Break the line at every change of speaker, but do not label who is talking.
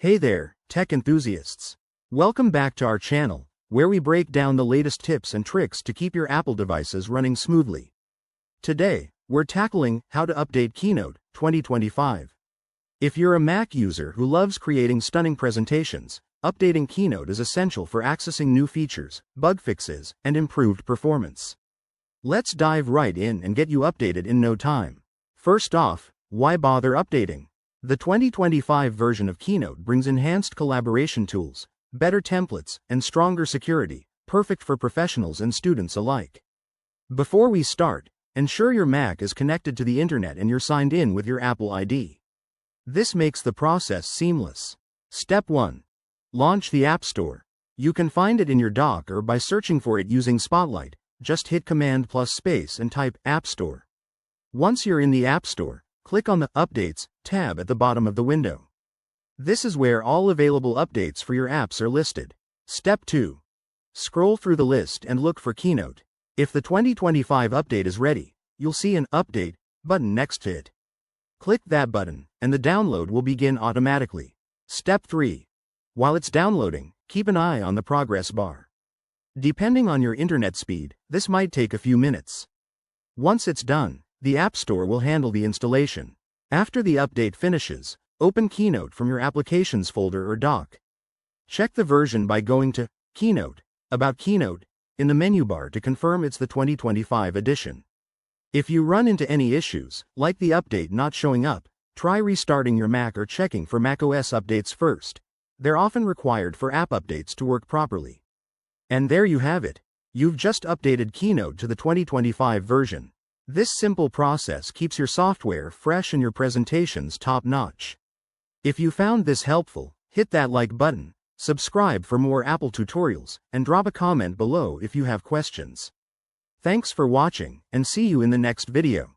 Hey there, tech enthusiasts. Welcome back to our channel, where we break down the latest tips and tricks to keep your Apple devices running smoothly. Today, we're tackling how to update Keynote 2025. If you're a Mac user who loves creating stunning presentations, updating Keynote is essential for accessing new features, bug fixes, and improved performance. Let's dive right in and get you updated in no time. First off, why bother updating? The 2025 version of Keynote brings enhanced collaboration tools, better templates, and stronger security, perfect for professionals and students alike. Before we start, ensure your Mac is connected to the internet and you're signed in with your Apple ID. This makes the process seamless. Step 1. Launch the App Store. You can find it in your dock or by searching for it using Spotlight. Just hit Command plus space and type App Store. Once you're in the App Store, click on the Updates tab at the bottom of the window. This is where all available updates for your apps are listed. Step 2. Scroll through the list and look for Keynote. If the 2025 update is ready, you'll see an Update button next to it. Click that button, and the download will begin automatically. Step 3. While it's downloading, keep an eye on the progress bar. Depending on your internet speed, this might take a few minutes. Once it's done, the App Store will handle the installation. After the update finishes, open Keynote from your Applications folder or dock. Check the version by going to Keynote, About Keynote, in the menu bar to confirm it's the 2025 edition. If you run into any issues, like the update not showing up, try restarting your Mac or checking for macOS updates first. They're often required for app updates to work properly. And there you have it. You've just updated Keynote to the 2025 version. This simple process keeps your software fresh and your presentations top-notch. If you found this helpful, hit that like button, subscribe for more Apple tutorials, and drop a comment below if you have questions. Thanks for watching, and see you in the next video.